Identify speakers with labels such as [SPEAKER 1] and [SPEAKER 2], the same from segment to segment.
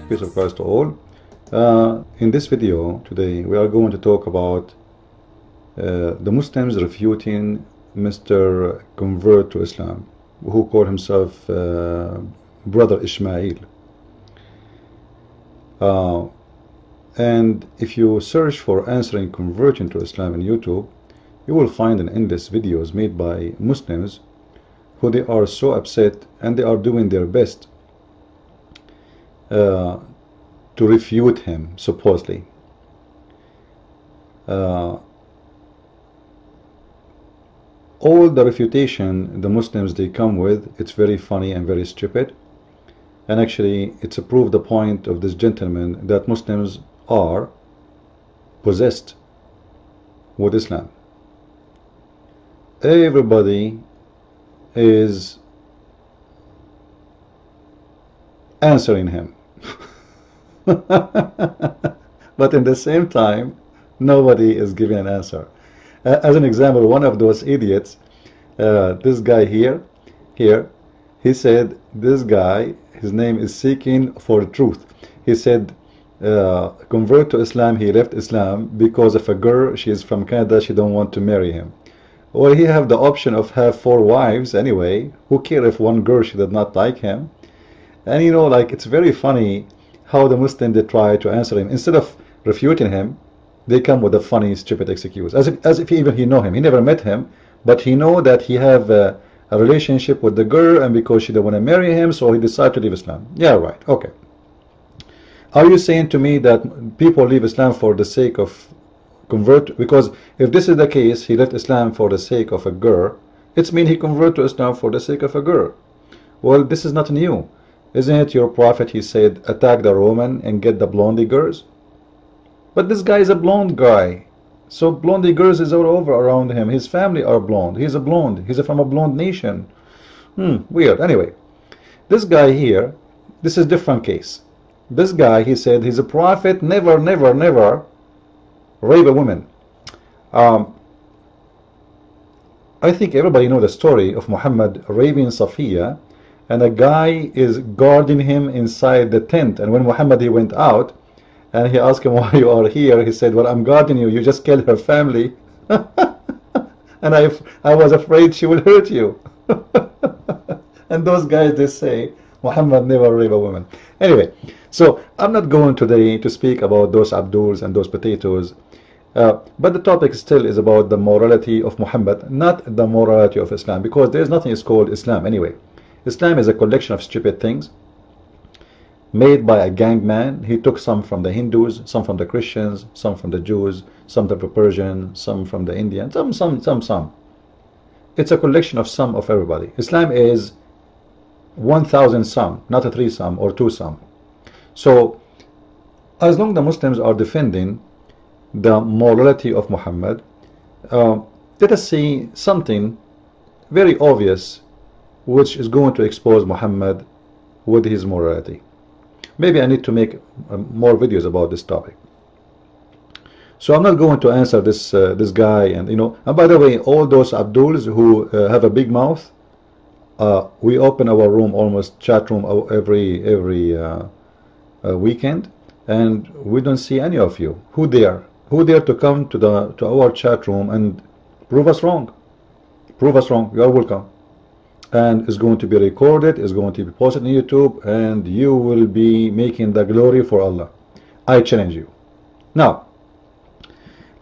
[SPEAKER 1] Peace of Christ to all. In this video today we are going to talk about the Muslims refuting Mr. Convert to Islam, who called himself Brother Ismail. And if you search for answering converting to Islam in YouTube, you will find an endless videos made by Muslims who they are so upset and they are doing their best to refute him, supposedly. All the refutation the Muslims they come with, it's very funny and very stupid, and actually it's a proof the point of this gentleman that Muslims are possessed with Islam. Everybody is answering him. But in the same time nobody is giving an answer. As an example, one of those idiots, this guy here, he said, this guy, his name is Seeking for Truth. He said, convert to Islam, he left Islam because of a girl, she is from Canada, she don't want to marry him. Well, he have the option of have 4 wives anyway. Who care if one girl she did not like him? And you know, like, it's very funny how the Muslims they try to answer him. Instead of refuting him, they come with a funny, stupid excuse, as if even he know him. He never met him, but he know that he have a relationship with the girl, and because she don't want to marry him, so he decided to leave Islam. Yeah, right. Okay. Are you saying to me that people leave Islam for the sake of convert? Because if this is the case, he left Islam for the sake of a girl, it's mean he convert to Islam for the sake of a girl. Well, this is not new. Isn't it your prophet, he said, attack the Roman and get the blondie girls? But this guy is a blonde guy, so blondie girls is all over around him. His family are blonde. He's a blonde. He's from a blonde nation. Weird. Anyway, this guy here, this is different case. This guy, he said, he's a prophet, never rape a woman. I think everybody know the story of Muhammad raping Safiya, and a guy is guarding him inside the tent. And when Muhammad he went out and he asked him why you are here, he said, well, I'm guarding you, you just killed her family. And I was afraid she will hurt you. And those guys, they say Muhammad never raped a woman. Anyway, so I'm not going today to speak about those Abduls and those potatoes, but the topic still is about the morality of Muhammad, not the morality of Islam, because there's nothing is called Islam anyway. Islam is a collection of stupid things made by a gang man. He took some from the Hindus, some from the Christians, some from the Jews, some from the Persian, some from the Indian, some. It's a collection of some of everybody. Islam is 1,000 some, not a 3 some or 2 some. So as long as the Muslims are defending the morality of Muhammad, let us see something very obvious which is going to expose Muhammad with his morality. Maybe I need to make more videos about this topic. So I'm not going to answer this guy, and you know. And by the way, all those Abduls who have a big mouth, we open our room, almost chat room, every weekend, and we don't see any of you. Who dare to come to our chat room and prove us wrong? Prove us wrong. You are welcome. And it's going to be recorded, it's going to be posted on YouTube, and you will be making the glory for Allah. I challenge you. Now,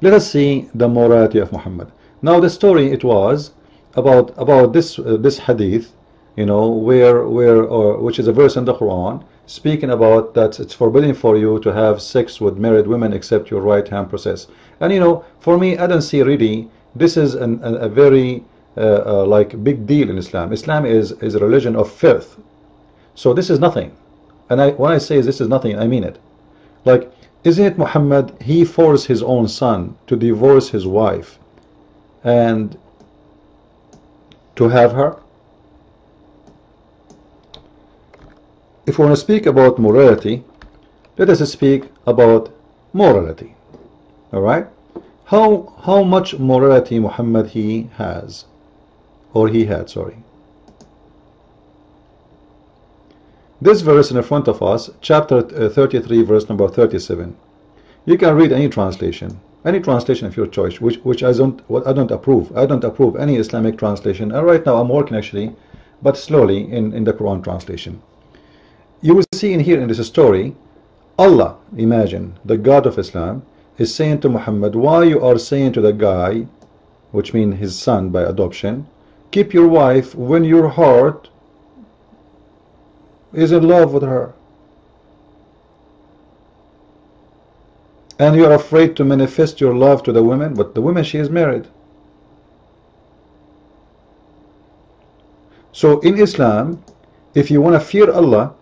[SPEAKER 1] let us see the morality of Muhammad. Now, the story, it was about this hadith, you know, which is a verse in the Quran speaking about that it's forbidden for you to have sex with married women except your right hand process. And you know, for me, I don't see really this is a very like big deal in Islam. Islam is a religion of filth. So this is nothing. And when I say this is nothing, I mean it. Like, isn't it Muhammad, he forced his own son to divorce his wife and to have her? if we want to speak about morality, let us speak about morality. Alright? How much morality Muhammad he has, or he had, sorry. This verse in front of us, chapter 33, verse number 37. You can read any translation of your choice, which I don't approve. I don't approve any Islamic translation. And right now I'm working actually, but slowly in the Quran translation. You will see in here in this story, Allah, imagine, the God of Islam, is saying to Muhammad, why you are saying to the guy, which means his son by adoption, keep your wife when your heart is in love with her, and you are afraid to manifest your love to the woman, but the woman, she is married. So in Islam, if you want to fear Allah,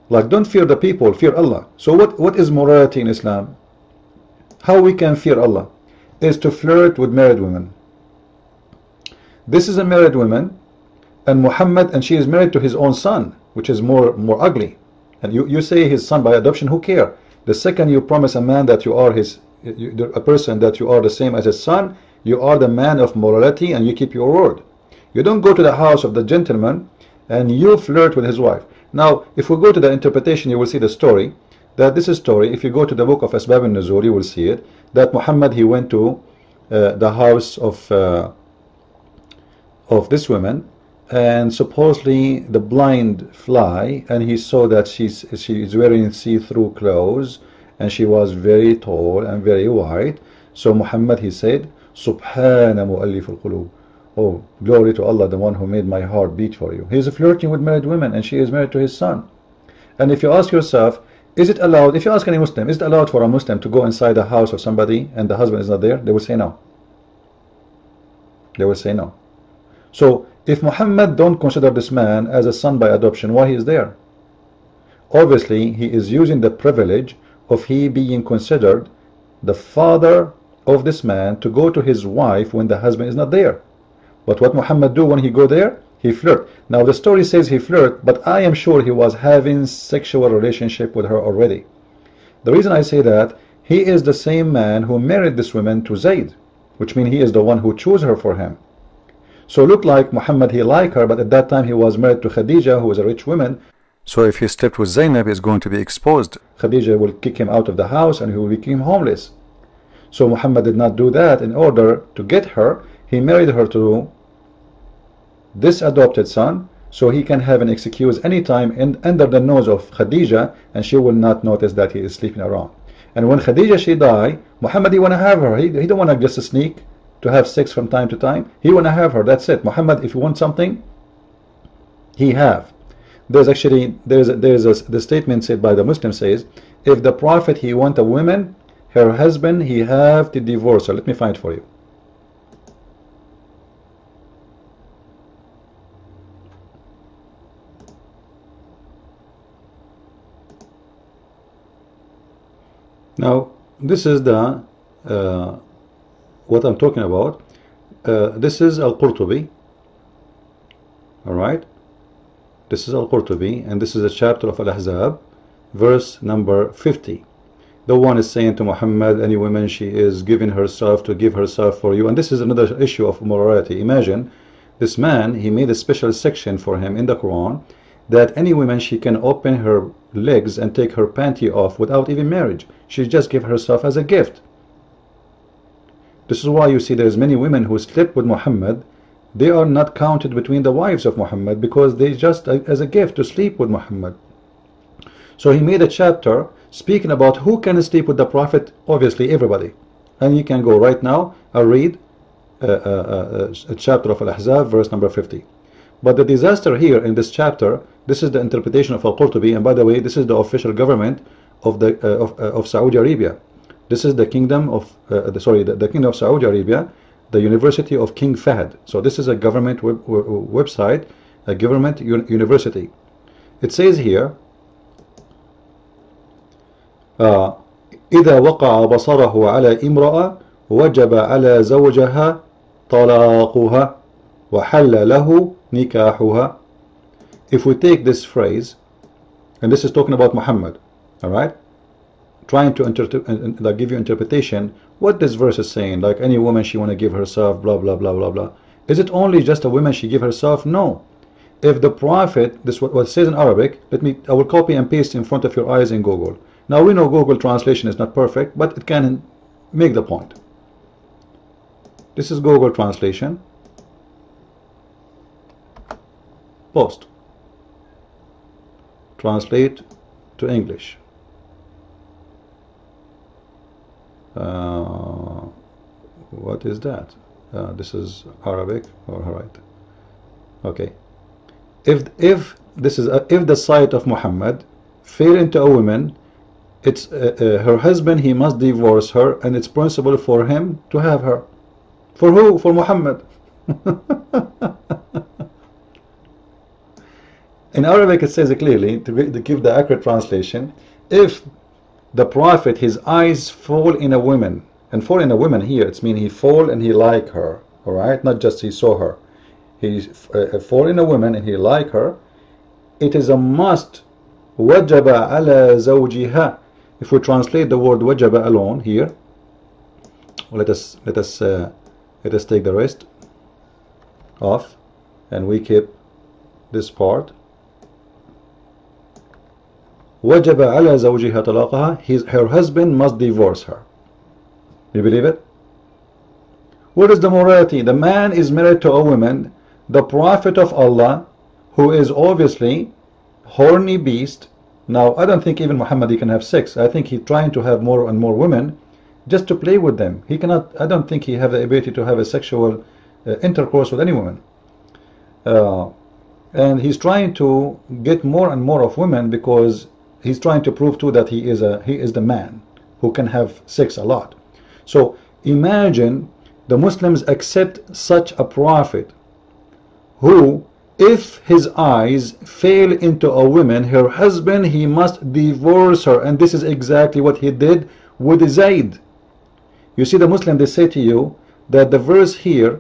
[SPEAKER 1] like don't fear the people, fear Allah. So what is morality in Islam? How we can fear Allah is to flirt with married women. This is a married woman, and Muhammad, and she is married to his own son, which is more ugly. And you say his son by adoption, who care? The second you promise a man that you are a person that you are the same as his son, you are the man of morality and you keep your word. You don't go to the house of the gentleman and you flirt with his wife. Now, if we go to the interpretation, you will see the story, that this is story, if you go to the book of Asbab al-Nuzul, you will see it, that Muhammad, he went to the house of this woman, and supposedly the blind fly, and he saw that she is wearing see-through clothes, and she was very tall and very white. So Muhammad, he said, Subhana mu'allif al-qulub, oh, glory to Allah, the one who made my heart beat for you. He is flirting with married women, and she is married to his son. And if you ask yourself, is it allowed, if you ask any Muslim, is it allowed for a Muslim to go inside the house of somebody and the husband is not there? They will say no. They will say no. So if Muhammad don't consider this man as a son by adoption, why he is there? Obviously he is using the privilege of he being considered the father of this man to go to his wife when the husband is not there. But what Muhammad do when he go there? He flirt. Now the story says he flirt, but I am sure he was having sexual relationship with her already. The reason I say that, he is the same man who married this woman to Zayd, which means he is the one who chose her for him. So look like Muhammad, he liked her, but at that time he was married to Khadija, who was a rich woman. So if he slept with Zainab, he is going to be exposed. Khadija will kick him out of the house and he will become homeless. So Muhammad did not do that. In order to get her, he married her to this adopted son, so he can have an excuse anytime under the nose of Khadija, and she will not notice that he is sleeping around. And when Khadija, she died, Muhammad, he want to have her. He don't want to just sneak to have sex from time to time. He want to have her. That's it. Muhammad, if you want something, he have. There's actually the statement said by the Muslim says, if the Prophet he want a woman, her husband, he have to divorce her. Let me find it for you. Now this is the what I'm talking about. This is Al-Qurtubi. Alright, this is Al-Qurtubi, and this is a chapter of Al-Ahzab, verse number 50. The one is saying to Muhammad, any woman, she is giving herself to give herself for you. And this is another issue of morality. Imagine this man, he made a special section for him in the Quran that any woman, she can open her legs and take her panty off without even marriage. She just give herself as a gift. This is why you see there's many women who slept with Muhammad. They are not counted between the wives of Muhammad because they just as a gift to sleep with Muhammad. So he made a chapter speaking about who can sleep with the Prophet. Obviously everybody. And you can go right now and read a chapter of Al-Ahzab, verse number 50. But the disaster here in this chapter, this is the interpretation of Al-Qurtubi, and by the way, this is the official government of the of Saudi Arabia. This is the kingdom of the kingdom of Saudi Arabia, the University of King Fahd. So this is a government website, a government university. It says here, إذا وقع بصره على امرأة وجب على زوجها طلاقها وحل له نكاحها. If we take this phrase And this is talking about Muhammad. All right, trying to like give you interpretation what this verse is saying. Like any woman she want to give herself, blah blah blah blah blah. Is it only just a woman she give herself? No. If the Prophet, this what it says in Arabic, I will copy and paste in front of your eyes in Google. Now we know Google translation is not perfect, but it can make the point. This is Google translation. Post. Translate to English. What is that? This is Arabic. All right. Okay. If this is if the sight of Muhammad fell into a woman, it's her husband. He must divorce her, and it's possible for him to have her. For who? For Muhammad. In Arabic it says clearly, to give the accurate translation, if the Prophet, his eyes fall in a woman, and fall in a woman here, it's mean he fall and he like her, all right, not just he saw her, he fall in a woman and he like her, it is a must, wajaba ala zawjiha. If we translate the word wajaba alone here, let us take the rest off and we keep this part. وجب على زوجها طلاقها. Her husband must divorce her. You believe it? What is the morality? The man is married to a woman, the Prophet of Allah, who is obviously horny beast. Now I don't think even Muhammad he can have sex. I think he's trying to have more and more women just to play with them. He cannot. I don't think he have the ability to have a sexual intercourse with any woman. And he's trying to get more and more of women because he's trying to prove too that he is the man who can have sex a lot. So imagine the Muslims accept such a prophet who, if his eyes fail into a woman, her husband, he must divorce her. And this is exactly what he did with Zayd. You see, the Muslim, they say to you that the verse here,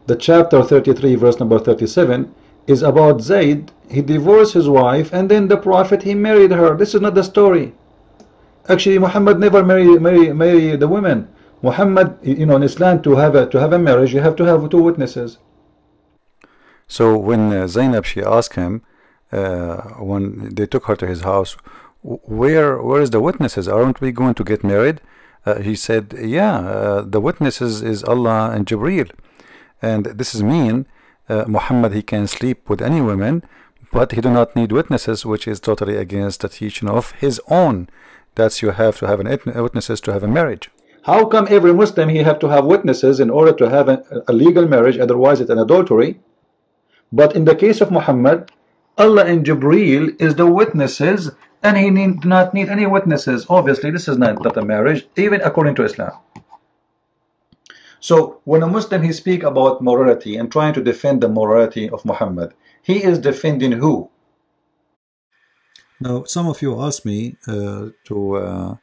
[SPEAKER 1] the chapter 33 verse number 37, is about Zayd. He divorced his wife and then the Prophet he married her. This is not the story. Actually Muhammad never marry the women. Muhammad, you know, in Islam, to have a marriage you have to have two witnesses.
[SPEAKER 2] So when Zainab, she asked him when they took her to his house, where is the witnesses? Aren't we going to get married? He said, yeah, the witnesses is Allah and Jibreel, and this is mean Muhammad he can sleep with any woman, but he do not need witnesses, which is totally against the teaching of his own. That's you have to have witnesses to have a marriage.
[SPEAKER 1] How come every Muslim he have to have witnesses in order to have a legal marriage, otherwise it's an adultery? But in the case of Muhammad, Allah and Jibreel is the witnesses, and he need not need any witnesses. Obviously this is not a marriage, even according to Islam. So when a Muslim he speak about morality and trying to defend the morality of Muhammad, he is defending who?
[SPEAKER 2] Now some of you asked me to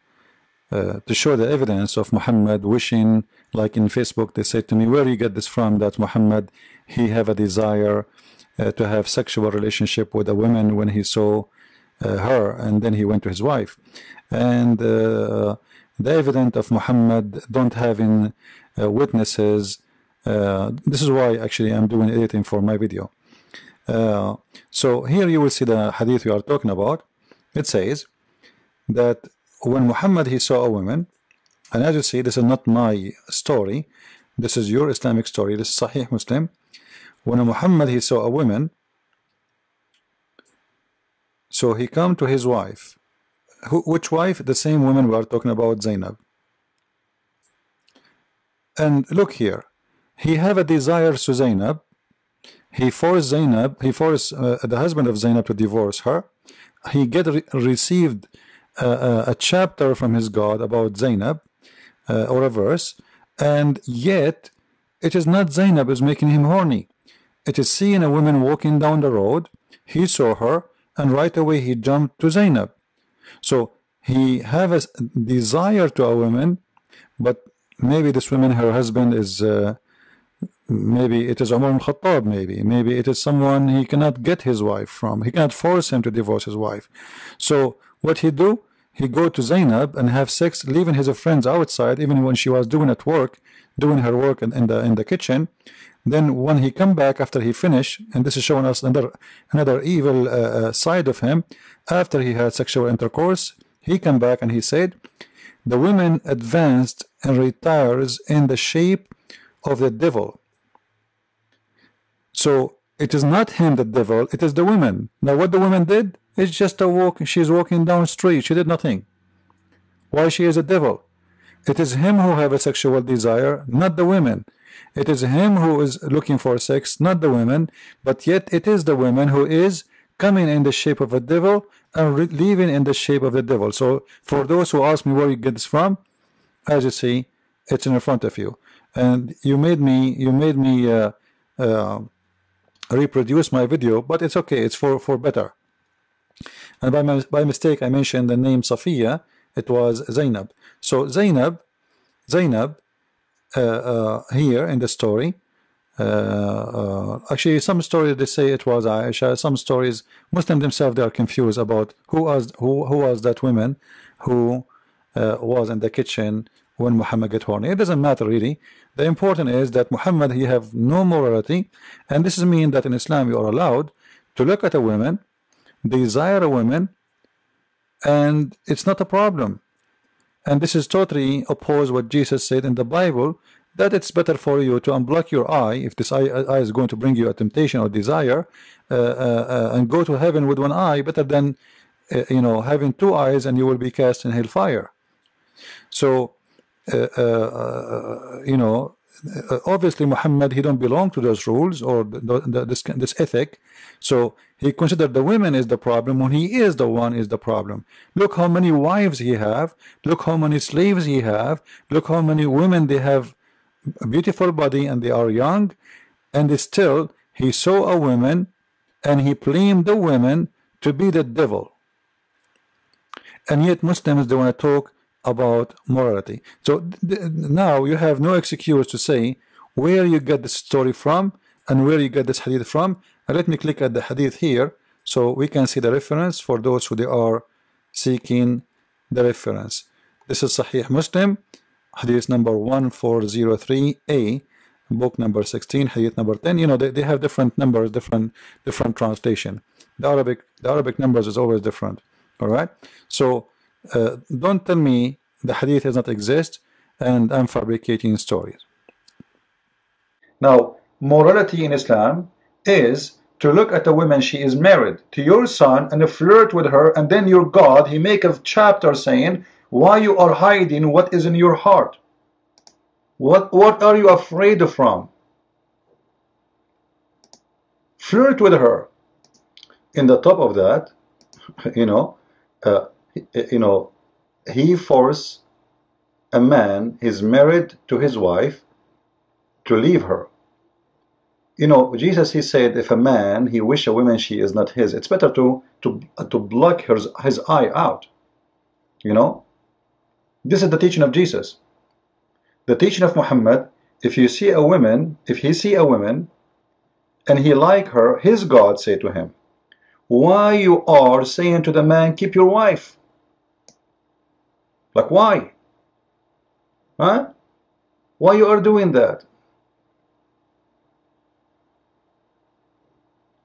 [SPEAKER 2] show the evidence of Muhammad wishing, like in Facebook they said to me, where you get this from, that Muhammad he have a desire to have sexual relationship with a woman when he saw her, and then he went to his wife. And the evidence of Muhammad don't having witnesses, this is why actually I'm doing editing for my video. So here you will see the hadith we are talking about. It says that when Muhammad he saw a woman, and as you see, this is not my story, this is your Islamic story, this is Sahih Muslim. When Muhammad he saw a woman, so he come to his wife. Which wife? The same woman we are talking about, Zainab. And look here, he have a desire to Zainab. He forced Zainab, he forced the husband of Zainab to divorce her. He received a chapter from his God about Zainab, or a verse, and yet it is not Zainab is making him horny. It is seeing a woman walking down the road, he saw her, and right away he jumped to Zainab. So he have a desire to a woman, but maybe this woman, her husband is maybe it is Umar al-Khattab, maybe it is someone he cannot get his wife from. He cannot force him to divorce his wife. So what he do? He go to Zainab and have sex, leaving his friends outside, even when she was doing her work in the kitchen. Then when he come back after he finish, and this is showing us another evil side of him. After he had sexual intercourse, he come back and he said, the women advanced and retires in the shape of the devil. So it is not him, the devil, it is the women. Now what the women did? It's just a walk. She's walking down the street. She did nothing. Why she is a devil? It is him who have a sexual desire, not the women. It is him who is looking for sex, not the women. But yet it is the women who is coming in the shape of a devil and leaving in the shape of the devil. So for those who ask me where you get this from, as you see, it's in front of you. And you made me reproduce my video, but it's okay. It's for better. And by mistake, I mentioned the name Safiya. It was Zainab. So Zainab here in the story, actually some stories they say it was Aisha. Some stories, Muslims themselves, they are confused about who was that woman who was in the kitchen when Muhammad get horny. It doesn't matter really. The important is that Muhammad, he have no morality, and this is mean that in Islam you are allowed to look at a woman, desire a woman, and it's not a problem. And this is totally opposed what Jesus said in the Bible, that it's better for you to unblock your eye if this eye is going to bring you a temptation or desire, and go to heaven with one eye, better than having two eyes and you will be cast in hellfire. So obviously Muhammad, he don't belong to those rules or this ethic. So he considered the women is the problem when he is the one is the problem. Look how many wives he have, look how many slaves he have, look how many women they have a beautiful body and they are young, and still he saw a woman and he blamed the women to be the devil. And yet Muslims, they want to talk about morality. So now you have no excuse to say where you get this story from and where you get this hadith from. And let me click at the hadith here so we can see the reference for those who they are seeking the reference. This is Sahih Muslim, hadith number 1403a, book number 16, hadith number 10. They have different numbers, different translation. The Arabic numbers is always different. All right. So don't tell me the hadith does not exist and I'm fabricating stories.
[SPEAKER 1] Now, morality in Islam is to look at a woman, she is married to your son, and flirt with her, and then your God, he make a chapter saying why you are hiding what is in your heart. What are you afraid from? Flirt with her. In the top of that, he forced a man, he's married to his wife, to leave her. Jesus, he said, if a man, he wish a woman, she is not his, it's better to block his eye out. This is the teaching of Jesus. The teaching of Muhammad, if he see a woman and he like her, his God say to him, why you are saying to the man, keep your wife? Like why? Huh? Why you are doing that?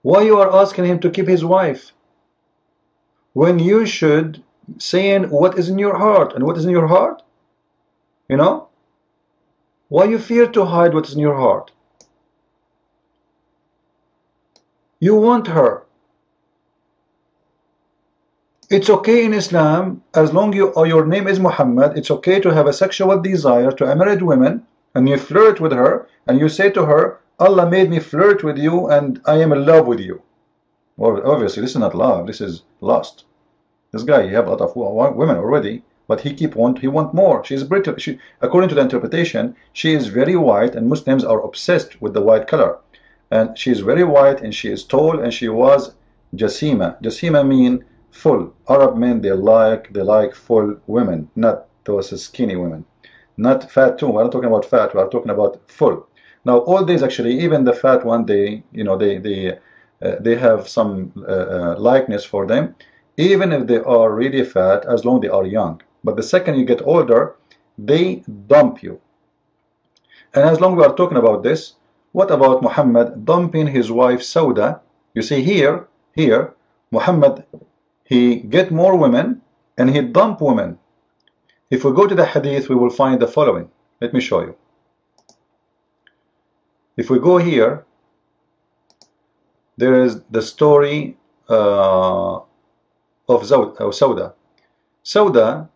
[SPEAKER 1] Why you are asking him to keep his wife? When you should saying what is in your heart. And what is in your heart? Why you fear to hide what is in your heart? You want her. It's okay in Islam, as long your name is Muhammad, it's okay to have a sexual desire to a married woman, and you flirt with her, and you say to her, Allah made me flirt with you, and I am in love with you. Well, obviously, this is not love, this is lust. This guy, he have a lot of women already, but he want more. She's British. According to the interpretation, she is very white, and Muslims are obsessed with the white color. And she is very white, and she is tall, and she was Jasima. Jasima mean full. Arab men, they like full women, not those skinny women. Not fat too. We're not talking about fat, we're talking about full. Now old days, actually, even the fat one, they have some likeness for them, even if they are really fat, as long as they are young. But the second you get older, they dump you. And as long as we are talking about this, what about Muhammad dumping his wife Sauda? You see here, Muhammad, he get more women and he dump women. If we go to the hadith, we will find the following. Let me show you. If we go here, there is the story of Sauda. Sauda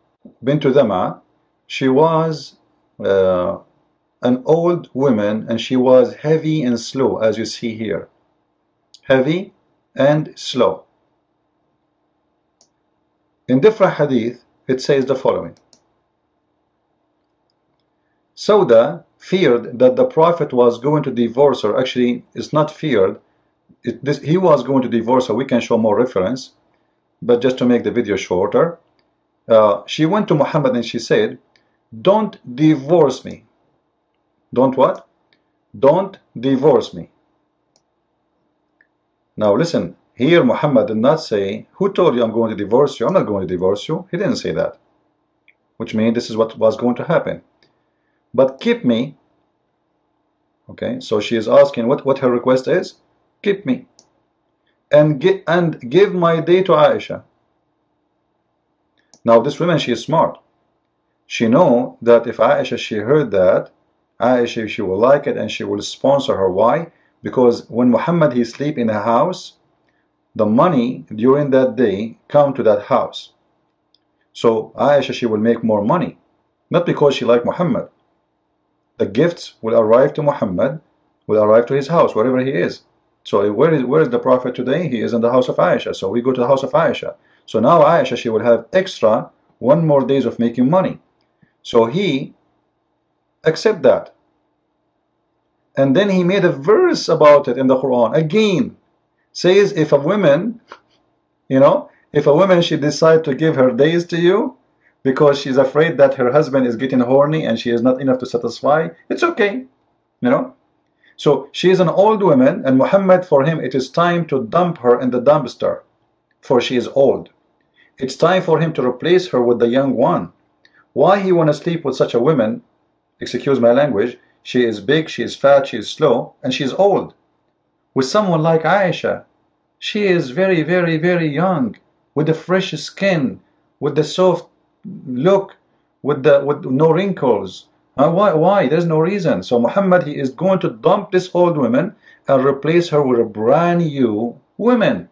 [SPEAKER 1] bint Dham'a, she was an old woman, and she was heavy and slow, as you see here. Heavy and slow. In different hadith, it says the following. Sauda feared that the Prophet was going to divorce her. Actually, it's not feared. He was going to divorce her. We can show more reference, but just to make the video shorter, she went to Muhammad and she said, "Don't divorce me." Don't what? Don't divorce me. Now listen, here Muhammad did not say, "Who told you I'm going to divorce you? I'm not going to divorce you." He didn't say that, which means this is what was going to happen. But keep me. Okay, so she is asking what her request is. Keep me. And give my day to Aisha. Now this woman, she is smart. She know that if Aisha, she heard that, Aisha, she will like it and she will sponsor her. Why? Because when Muhammad, he sleep in a house, the money during that day come to that house. So Aisha, she will make more money. Not because she like Muhammad. The gifts will arrive to Muhammad, will arrive to his house, wherever he is. So where is the Prophet today? He is in the house of Aisha. So we go to the house of Aisha. So now Aisha, she will have extra 1 more days of making money. So he accept that. And then he made a verse about it in the Quran. Again, says if a woman, if a woman, she decide to give her days to you because she's afraid that her husband is getting horny and she is not enough to satisfy, it's okay. So she is an old woman, and Muhammad, for him, it is time to dump her in the dumpster, for she is old. It's time for him to replace her with the young one. Why he want to sleep with such a woman? Excuse my language. She is big, she is fat, she is slow, and she is old. With someone like Aisha, she is very, very, very young, with the fresh skin, with the soft look, with no wrinkles. Why? There's no reason. So Muhammad, he is going to dump this old woman and replace her with a brand new woman.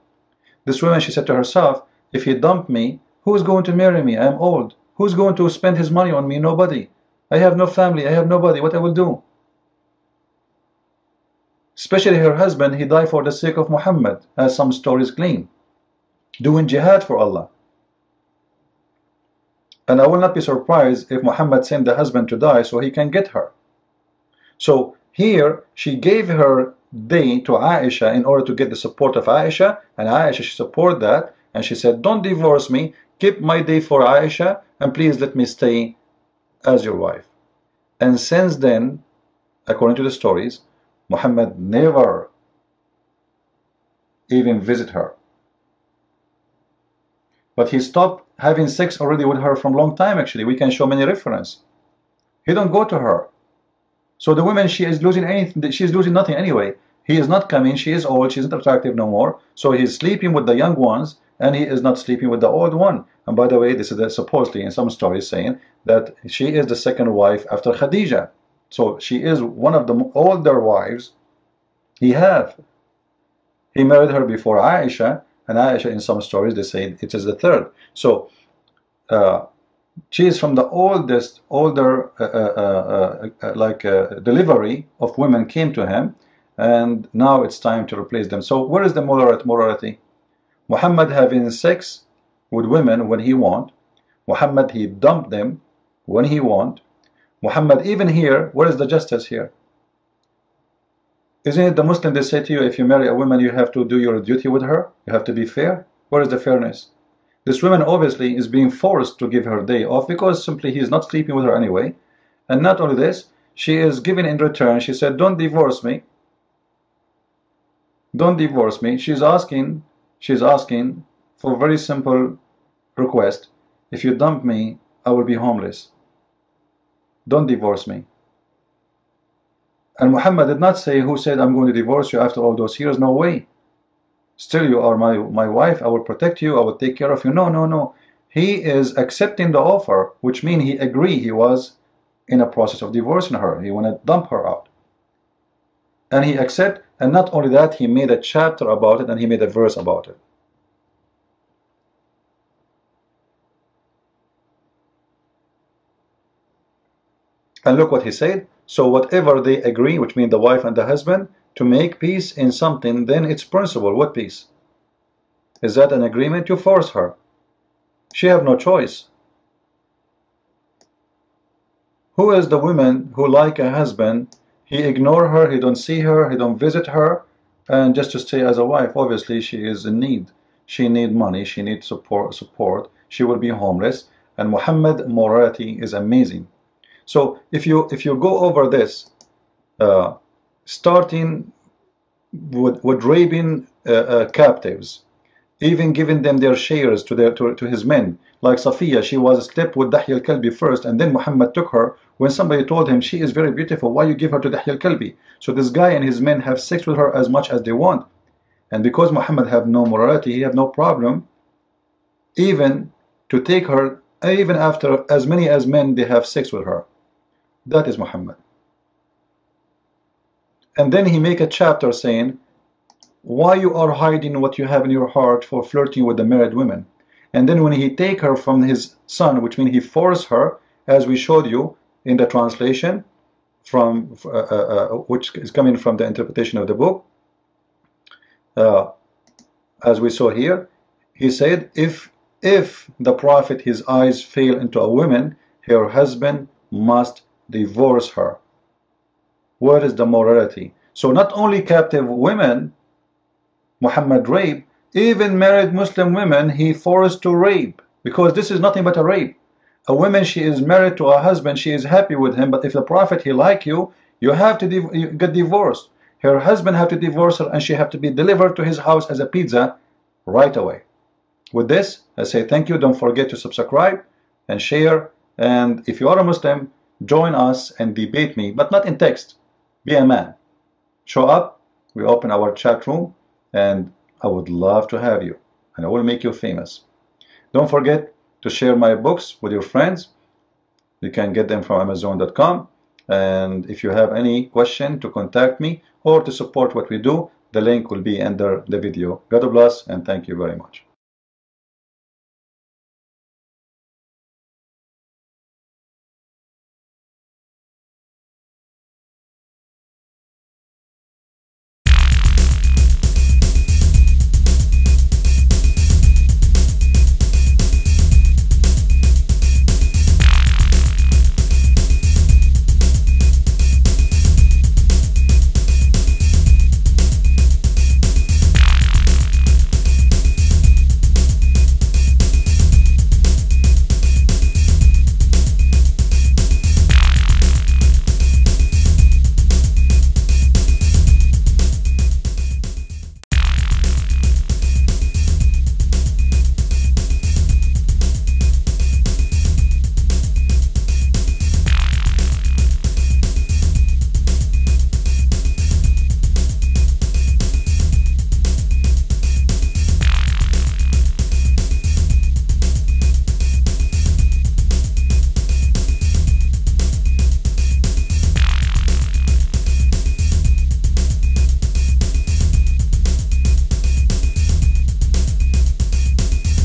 [SPEAKER 1] This woman, she said to herself, if he dump me, who's going to marry me? I am old. Who's going to spend his money on me? Nobody. I have no family. I have nobody. What I will do? Especially her husband, he died for the sake of Muhammad, as some stories claim, doing jihad for Allah. And I will not be surprised if Muhammad sent the husband to die so he can get her. So here, she gave her day to Aisha in order to get the support of Aisha, and Aisha, she supported that, and she said, don't divorce me, keep my day for Aisha, and please let me stay as your wife. And since then, according to the stories, Muhammad never even visit her. But he stopped having sex already with her from a long time, actually. We can show many references. He don't go to her. So the woman, she is losing anything. She is losing nothing anyway. He is not coming. She is old. She is not attractive no more. So he is sleeping with the young ones, and he is not sleeping with the old one. And by the way, this is supposedly in some stories saying that she is the second wife after Khadija. So she is one of the older wives he have. He married her before Aisha, and Aisha, in some stories, they say it is the third. So she is from the older delivery of women came to him, and now it's time to replace them. So where is the morality? Muhammad having sex with women when he want. Muhammad, he dumped them when he want. Muhammad, even here, where is the justice here? Isn't it the Muslim, they say to you, if you marry a woman, you have to do your duty with her? You have to be fair? Where is the fairness? This woman obviously is being forced to give her day off because simply he is not sleeping with her anyway. And not only this, she is given in return. She said, don't divorce me. Don't divorce me. She's asking for a very simple request. If you dump me, I will be homeless. Don't divorce me. And Muhammad did not say, who said I'm going to divorce you after all those years? No way. Still, you are my wife. I will protect you. I will take care of you. No, no, no. He is accepting the offer, which means he agreed. He was in a process of divorcing her. He wanted to dump her out. And he accepted, and not only that, he made a chapter about it and he made a verse about it. And look what he said. So whatever they agree, which means the wife and the husband, to make peace in something, then it's principle. What peace? Is that an agreement? You force her. She have no choice. Who is the woman who like a husband, he ignore her, he don't see her, he don't visit her, and just to stay as a wife? Obviously she is in need. She need money, she needs support. She will be homeless. And Muhammad morality is amazing. So if you go over this, starting with raping captives, even giving them their shares to his men, like Safiya, she was slept with Dahya al-Kalbi first, and then Muhammad took her when somebody told him she is very beautiful. Why you give her to Dahya al-Kalbi? So this guy and his men have sex with her as much as they want, and because Muhammad have no morality, he have no problem even to take her, even after as many as men they have sex with her. That is Muhammad. And then he make a chapter saying why you are hiding what you have in your heart for flirting with the married women. And then when he take her from his son, which means he forced her, as we showed you in the translation from which is coming from the interpretation of the book, as we saw here, he said if the prophet his eyes fail into a woman, her husband must divorce her. Where is the morality? So not only captive women Muhammad rape, even married Muslim women he forced to rape, because this is nothing but a rape. A woman, she is married to a husband, she is happy with him, but if the prophet he like you, you have to get divorced. Her husband have to divorce her, and she have to be delivered to his house as a pizza right away. With this, I say thank you. Don't forget to subscribe and share, and if you are a Muslim, join us and debate me, but not in text. Be a man. Show up. We open our chat room, and I would love to have you, and I will make you famous. Don't forget to share my books with your friends. You can get them from Amazon.com, and if you have any question to contact me or to support what we do, the link will be under the video. God bless, and thank you very much.